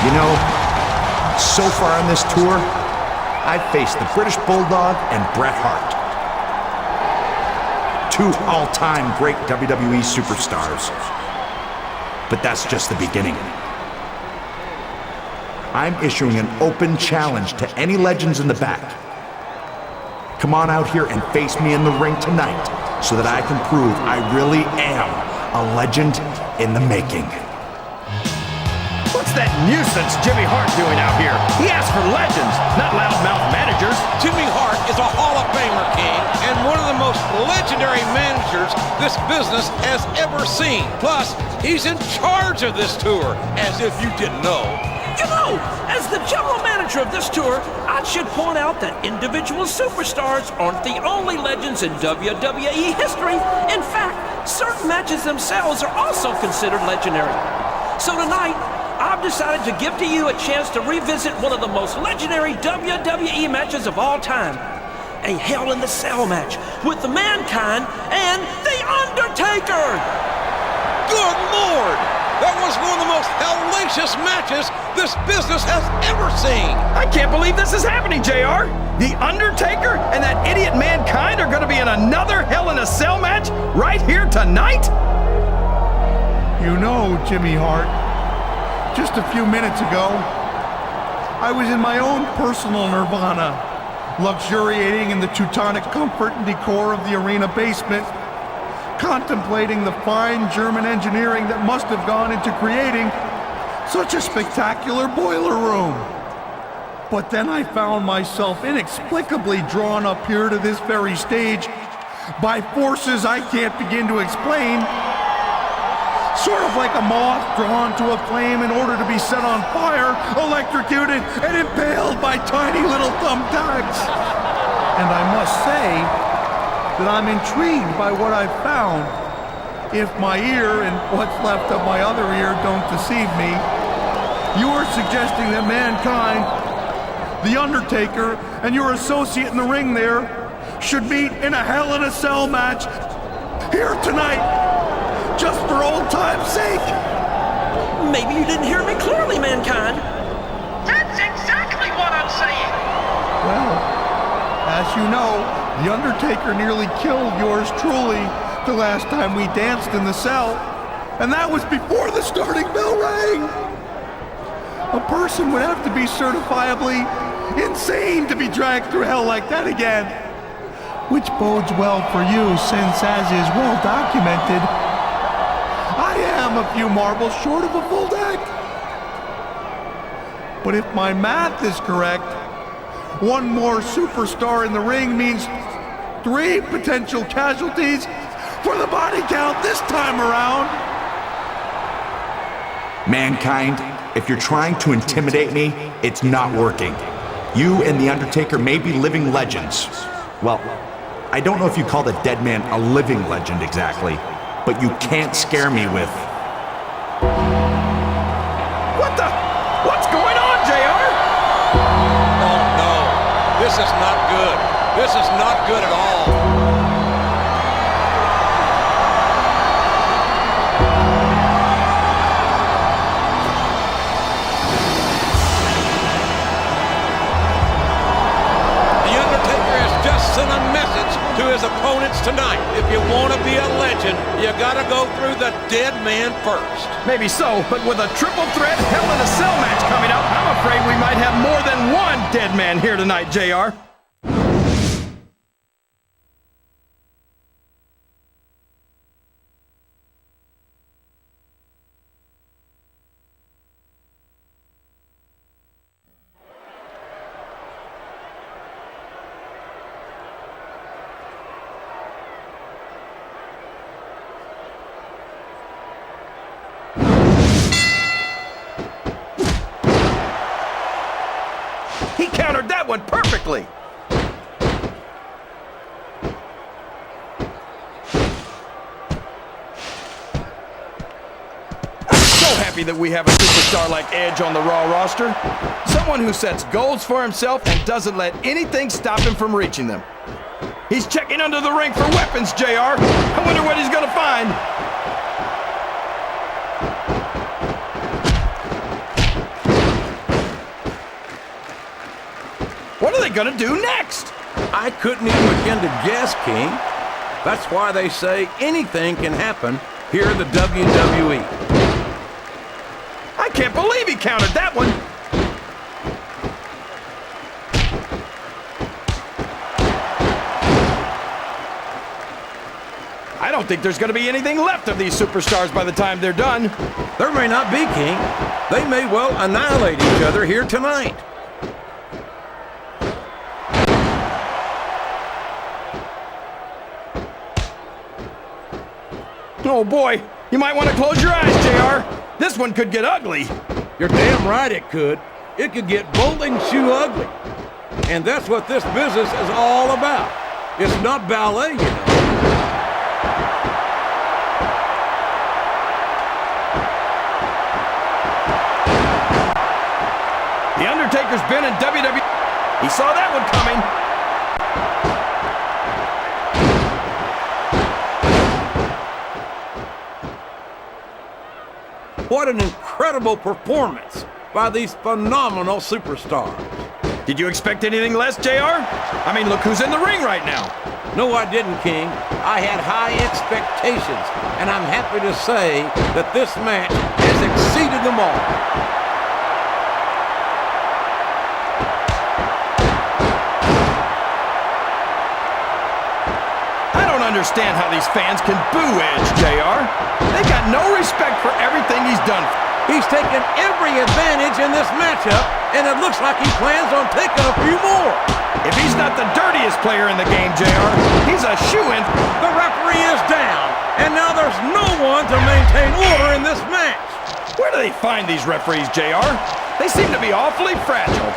You know, so far on this tour, I've faced the British Bulldog and Bret Hart. Two all-time great WWE superstars. But that's just the beginning. I'm issuing an open challenge to any legends in the back. Come on out here and face me in the ring tonight so that I can prove I really am a legend in the making. What's What's that nuisance Jimmy Hart doing out here? He asked for legends, not loudmouth managers. Jimmy Hart is a Hall of Famer, King, and one of the most legendary managers this business has ever seen. Plus, he's in charge of this tour, as if you didn't know. You know, as the general manager of this tour, I should point out that individual superstars aren't the only legends in WWE history. In fact, certain matches themselves are also considered legendary. So tonight, I've decided to give to you a chance to revisit one of the most legendary WWE matches of all time. A Hell in the Cell match with Mankind and The Undertaker! Good Lord! That was one of the most hellacious matches this business has ever seen! I can't believe this is happening, JR! The Undertaker and that idiot Mankind are going to be in another Hell in a Cell match right here tonight? You know, Jimmy Hart, just a few minutes ago, I was in my own personal nirvana, luxuriating in the Teutonic comfort and decor of the arena basement, contemplating the fine German engineering that must have gone into creating such a spectacular boiler room. But then I found myself inexplicably drawn up here to this very stage by forces I can't begin to explain, sort of like a moth drawn to a flame in order to be set on fire, electrocuted, and impaled by tiny little thumbtacks. And I must say that I'm intrigued by what I've found. If my ear and what's left of my other ear don't deceive me, you are suggesting that Mankind, The Undertaker, and your associate in the ring there should meet in a Hell in a Cell match here tonight, just for old time's sake. Maybe you didn't hear me clearly, Mankind. That's exactly what I'm saying. Well, as you know, The Undertaker nearly killed yours truly the last time we danced in the cell, and that was before the starting bell rang. A person would have to be certifiably insane to be dragged through hell like that again, which bodes well for you since, as is well documented, I am a few marbles short of a full deck. But if my math is correct, one more superstar in the ring means 3 potential casualties for the body count this time around. Mankind, if you're trying to intimidate me, it's not working. You and The Undertaker may be living legends. Well, I don't know if you call the dead man a living legend exactly, but you can't scare me with... What's going on, JR? Oh no, this is not good. This is not good at all. Send a message to his opponents tonight. If you want to be a legend, you gotta go through the dead man first. Maybe so, but with a triple threat Hell in a Cell match coming up, I'm afraid we might have more than one dead man here tonight, JR. He countered that one perfectly. I'm so happy that we have a superstar like Edge on the Raw roster. Someone who sets goals for himself and doesn't let anything stop him from reaching them. He's checking under the ring for weapons, JR. I wonder what he's gonna find. What are they gonna do next? I couldn't even begin to guess, King. That's why they say anything can happen here in the WWE. I can't believe he countered that one. I don't think there's going to be anything left of these superstars by the time they're done. There may not be, King. They may well annihilate each other here tonight. Oh boy, you might want to close your eyes, JR. This one could get ugly. You're damn right it could. It could get bolting shoe ugly. And that's what this business is all about. It's not ballet, you know. The Undertaker's been in WWE. He saw that one coming. What an incredible performance by these phenomenal superstars. Did you expect anything less, JR? I mean, look who's in the ring right now. No, I didn't, King. I had high expectations, and I'm happy to say that this match has exceeded them all. I don't understand how these fans can boo Edge, JR. They got no respect for everything he's done. He's taken every advantage in this matchup, and it looks like he plans on taking a few more. If he's not the dirtiest player in the game, JR, he's a shoo-in. The referee is down, and now there's no one to maintain order in this match. Where do they find these referees, JR? They seem to be awfully fragile.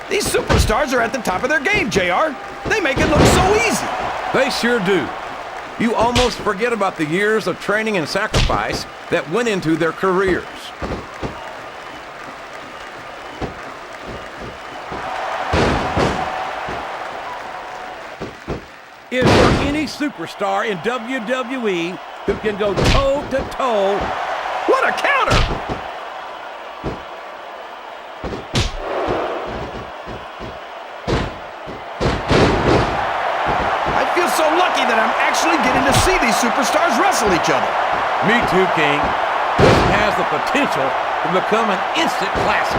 These superstars are at the top of their game, JR. They make it look so easy. They sure do. You almost forget about the years of training and sacrifice that went into their careers. Is there any superstar in WWE who can go toe-to-toe? What a counter! So lucky that I'm actually getting to see these superstars wrestle each other. Me too, King. This has the potential to become an instant classic.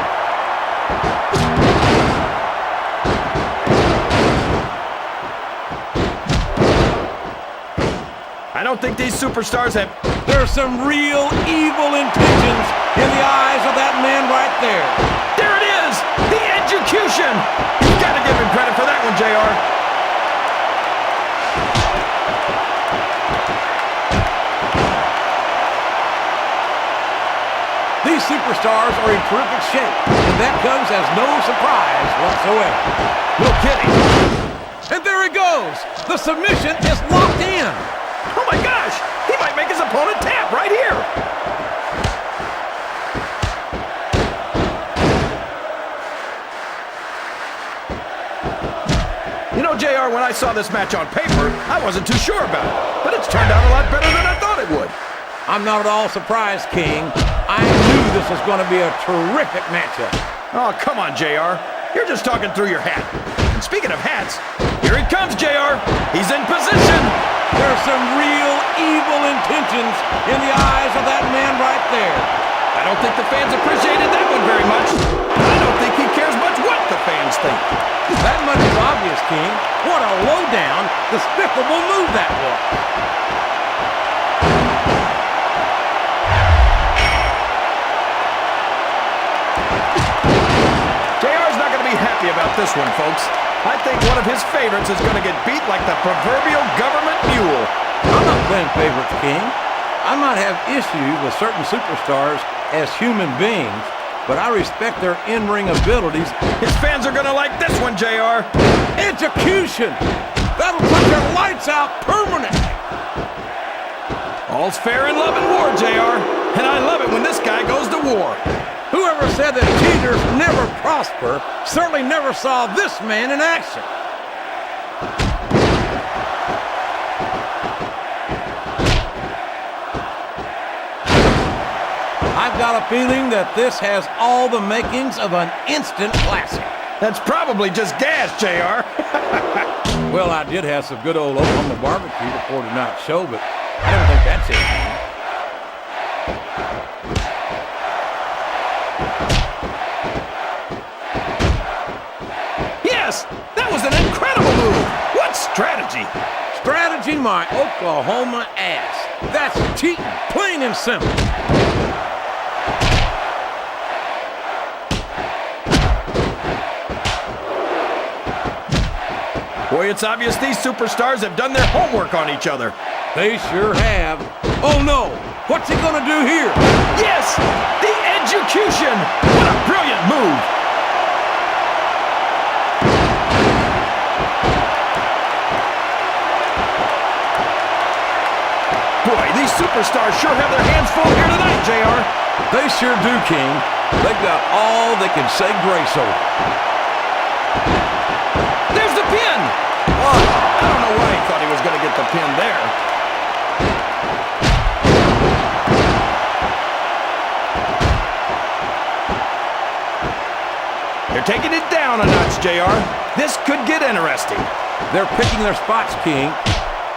I don't think these superstars have... There's some real evil intentions in the eyes of that man right there. There it is! The execution! You've got to give him credit for that one, JR. These superstars are in terrific shape, and that comes as no surprise whatsoever. No kidding. And there he goes. The submission is locked in. Oh my gosh! He might make his opponent tap right here. You know, JR, when I saw this match on paper, I wasn't too sure about it. But it's turned out a lot better than I thought it would. I'm not at all surprised, King. I knew this was going to be a terrific matchup. Oh, come on, JR. You're just talking through your hat. And speaking of hats, here he comes, JR. He's in position. There's some real evil intentions in the eyes of that man right there. I don't think the fans appreciated that one very much. I don't think he cares much what the fans think. That much is obvious, King. What a low-down, despicable move that was. About this one, folks. I think one of his favorites is going to get beat like the proverbial government mule. I'm not playing favorites, King. I might have issues with certain superstars as human beings, but I respect their in-ring abilities. His fans are going to like this one, JR. Execution! That'll put their lights out permanently. All's fair in love and war, JR. And I love it when this guy goes to war. Whoever said that cheaters never prosper certainly never saw this man in action. I've got a feeling that this has all the makings of an instant classic. That's probably just gas, JR. Well, I did have some good old Oklahoma barbecue before tonight's show, but I don't think that's it, man. this? That was an incredible move. What strategy? Strategy my Oklahoma ass. That's cheating, plain and simple. Boy, it's obvious these superstars have done their homework on each other. They sure have. Oh no! What's he gonna do here? Yes! The execution! What a brilliant move! Boy, these superstars sure have their hands full here tonight, JR. They sure do, King. They've got all they can say grace over. There's the pin! I don't know why he thought he was going to get the pin there. They're taking it down a notch, JR. This could get interesting. They're picking their spots, King.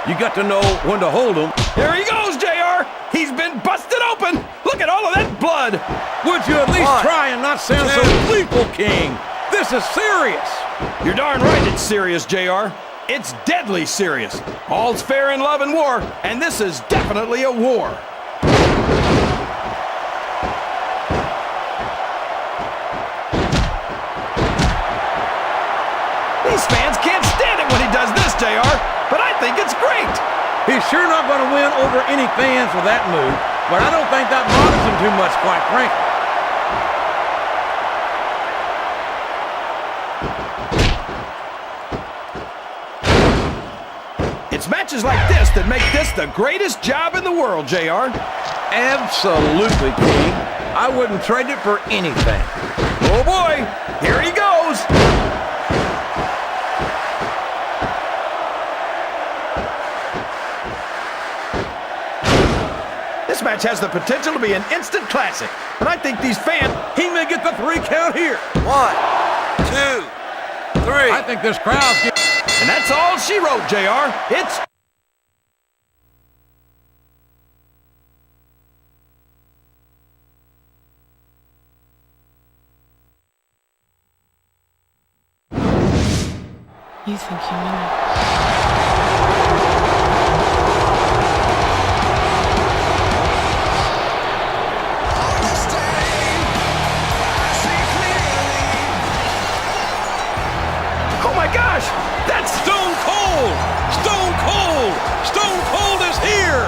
You got to know when to hold them. Here he goes, JR. He's been busted open. Look at all of that blood. Would you at least try and not sound so gleeful, King? This is serious. You're darn right it's serious, JR. It's deadly serious. All's fair in love and war, and this is definitely a war. These fans can't stand it when he does this, JR, but I think it's great. He's sure not going to win over any fans with that move, but I don't think that bothers him too much, quite frankly. It's matches like this that make this the greatest job in the world, JR. Absolutely, King. I wouldn't trade it for anything. Oh boy, here he goes. This match has the potential to be an instant classic, and I think these fans... He may get the 3 count here. 1, 2, 3. I think this crowd's getting... And that's all she wrote, JR. It's... You think you know? Oh my gosh! That's Stone Cold! Stone Cold! Stone Cold is here!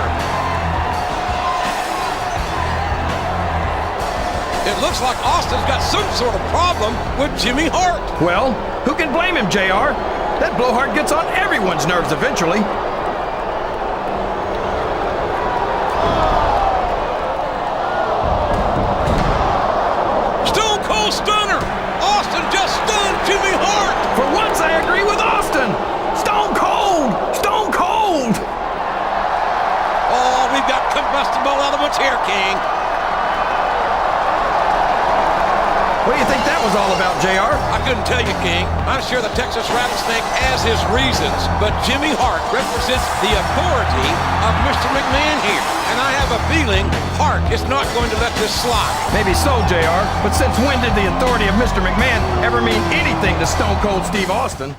It looks like Austin's got some sort of problem with Jimmy Hart. Well, who can blame him, JR? That blowhard gets on everyone's nerves eventually. Stone Cold Stunner! Austin just stunned Jimmy Hart! For once, I agree with Austin! Stone Cold! Stone Cold! Oh, we've got combustible elements here, King. What do you think that was all about, JR? I couldn't tell you, King. I'm sure the Texas Rattlesnake has his reasons, but Jimmy Hart represents the authority of Mr. McMahon here, and I have a feeling Hart is not going to let this slide. Maybe so, JR, but since when did the authority of Mr. McMahon ever mean anything to Stone Cold Steve Austin?